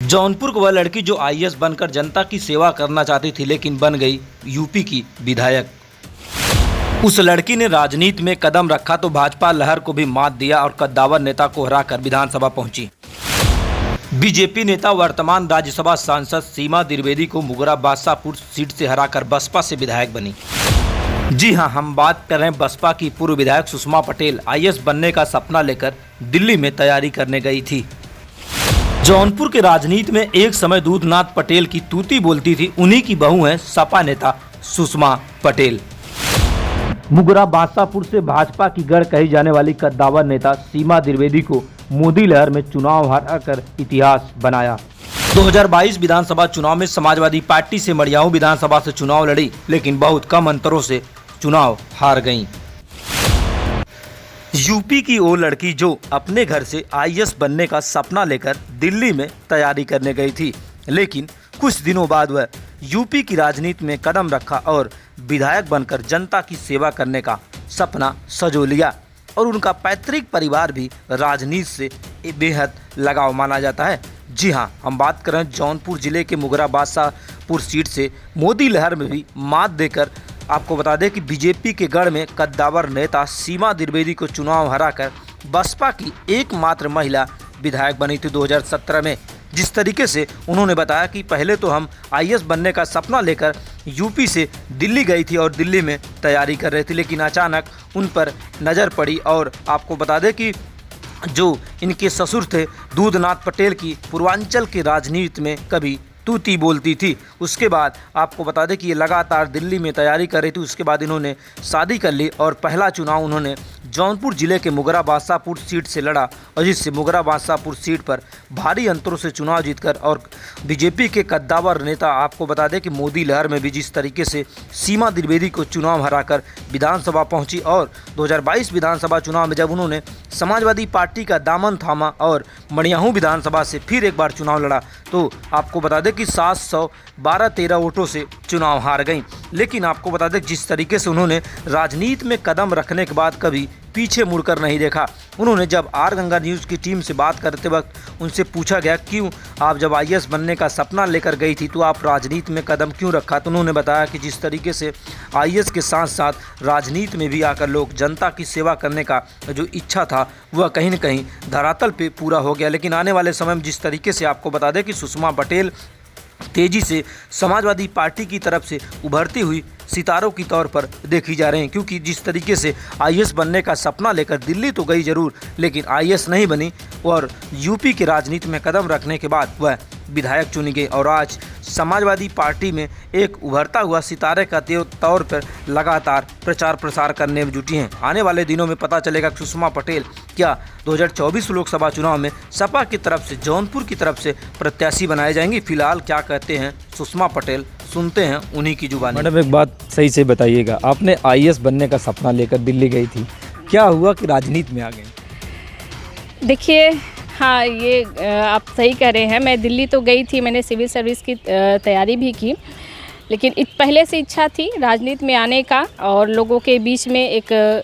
जौनपुर की वह लड़की जो आईएएस बनकर जनता की सेवा करना चाहती थी, लेकिन बन गई यूपी की विधायक। उस लड़की ने राजनीति में कदम रखा तो भाजपा लहर को भी मात दिया और कद्दावर नेता को हराकर विधानसभा पहुंची। बीजेपी नेता वर्तमान राज्यसभा सांसद सीमा द्विवेदी को मुगरा बादशाहपुर सीट से हराकर बसपा से विधायक बनी। जी हां, हम बात कर रहे हैं बसपा की पूर्व विधायक सुषमा पटेल। आईएएस बनने का सपना लेकर दिल्ली में तैयारी करने गई थी। जौनपुर के राजनीति में एक समय दूधनाथ पटेल की तूती बोलती थी। उन्हीं की बहू हैं सपा नेता सुषमा पटेल। मुगरा बादशाहपुर से भाजपा की गढ़ कही जाने वाली कद्दावर नेता सीमा द्विवेदी को मोदी लहर में चुनाव हराकर इतिहास बनाया। 2022 विधानसभा चुनाव में समाजवादी पार्टी से मड़ियाऊ विधानसभा से चुनाव लड़ी, लेकिन बहुत कम अंतरों से चुनाव हार गईं। यूपी की वो लड़की जो अपने घर से आईएएस बनने का सपना लेकर दिल्ली में तैयारी करने गई थी, लेकिन कुछ दिनों बाद वह यूपी की राजनीति में कदम रखा और विधायक बनकर जनता की सेवा करने का सपना सजो लिया। और उनका पैतृक परिवार भी राजनीति से बेहद लगाव माना जाता है। जी हाँ, हम बात कर रहे हैं जौनपुर जिले के मुगरा बादशाहपुर सीट से मोदी लहर में भी मात देकर आपको बता दें कि बीजेपी के गढ़ में कद्दावर नेता सीमा द्विवेदी को चुनाव हराकर बसपा की एकमात्र महिला विधायक बनी थी 2017 में। जिस तरीके से उन्होंने बताया कि पहले तो हम आईएएस बनने का सपना लेकर यूपी से दिल्ली गई थी और दिल्ली में तैयारी कर रही थी, लेकिन अचानक उन पर नज़र पड़ी। और आपको बता दें कि जो इनके ससुर थे दूधनाथ पटेल की पूर्वांचल की राजनीति में कभी तूती बोलती थी। उसके बाद आपको बता दें कि ये लगातार दिल्ली में तैयारी कर रही थी। उसके बाद इन्होंने शादी कर ली और पहला चुनाव उन्होंने जौनपुर जिले के मुगरा बादशाहपुर सीट से लड़ा और जिससे मुगरा बादशाहपुर सीट पर भारी अंतरों से चुनाव जीतकर और बीजेपी के कद्दावर नेता आपको बता दें कि मोदी लहर में भी जिस तरीके से सीमा द्विवेदी को चुनाव हराकर विधानसभा पहुंची और 2022 विधानसभा चुनाव में जब उन्होंने समाजवादी पार्टी का दामन थामा और मड़ियाहू विधानसभा से फिर एक बार चुनाव लड़ा तो आपको बता दें कि 712-13 वोटों से चुनाव हार गई। लेकिन आपको बता दें जिस तरीके से उन्होंने राजनीति में कदम रखने के बाद कभी पीछे मुड़कर नहीं देखा। उन्होंने जब आर गंगा न्यूज़ की टीम से बात करते वक्त उनसे पूछा गया क्यों आप जब आईएएस बनने का सपना लेकर गई थी तो आप राजनीति में कदम क्यों रखा, तो उन्होंने बताया कि जिस तरीके से आईएएस के साथ साथ राजनीति में भी आकर लोग जनता की सेवा करने का जो इच्छा था वह कहीं न कहीं धरातल पे पूरा हो गया। लेकिन आने वाले समय में जिस तरीके से आपको बता दें कि सुषमा पटेल तेजी से समाजवादी पार्टी की तरफ से उभरती हुई सितारों की तौर पर देखी जा रहे हैं, क्योंकि जिस तरीके से आईएएस बनने का सपना लेकर दिल्ली तो गई जरूर लेकिन आईएएस नहीं बनी और यूपी की राजनीति में कदम रखने के बाद वह विधायक चुनी गई और आज समाजवादी पार्टी में एक उभरता हुआ सितारे का तौर पर लगातार प्रचार प्रसार करने में जुटी हैं। आने वाले दिनों में पता चलेगा कि सुषमा पटेल क्या 2024 लोकसभा चुनाव में सपा की तरफ से जौनपुर की तरफ से प्रत्याशी बनाए जाएंगी। फिलहाल क्या कहते हैं सुषमा पटेल, सुनते हैं उन्हीं की जुबानी। मैडम एक बात सही से बताइएगा, आपने आईएएस बनने का सपना लेकर दिल्ली गई थी, क्या हुआ कि राजनीति में आ गई? देखिए हाँ, ये आप सही कह रहे हैं। मैं दिल्ली तो गई थी, मैंने सिविल सर्विस की तैयारी भी की, लेकिन पहले से इच्छा थी राजनीति में आने का और लोगों के बीच में एक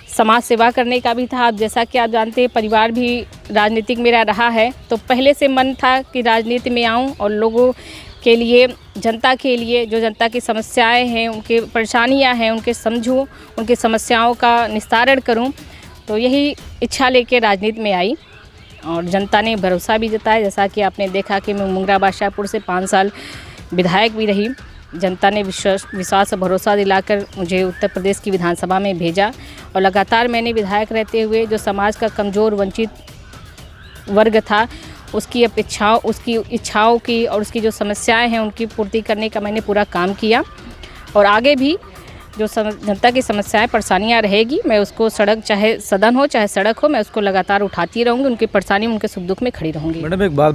समाज सेवा करने का भी था। अब जैसा कि आप जानते हैं परिवार भी राजनीतिक मेरा रहा है, तो पहले से मन था कि राजनीति में आऊं और लोगों के लिए, जनता के लिए जो जनता की समस्याएं हैं, उनके परेशानियां हैं, उनके समझूं, उनकी समस्याओं का निस्तारण करूं। तो यही इच्छा लेके राजनीति में आई और जनता ने भरोसा भी जताया। जैसा कि आपने देखा कि मैं मुगरा बादशाहपुर से 5 साल विधायक भी रही। जनता ने विश्वास और भरोसा दिलाकर मुझे उत्तर प्रदेश की विधानसभा में भेजा और लगातार मैंने विधायक रहते हुए जो समाज का कमज़ोर वंचित वर्ग था उसकी इच्छाओं की और उसकी जो समस्याएं हैं उनकी पूर्ति करने का मैंने पूरा काम किया और आगे भी जो जनता की समस्याएं परेशानियां रहेगी मैं उसको सड़क, चाहे सदन हो चाहे सड़क हो, मैं उसको लगातार उठाती रहूँगी। उनकी परेशानी, उनके सुख दुख में खड़ी रहूँगी। मैडम एक बात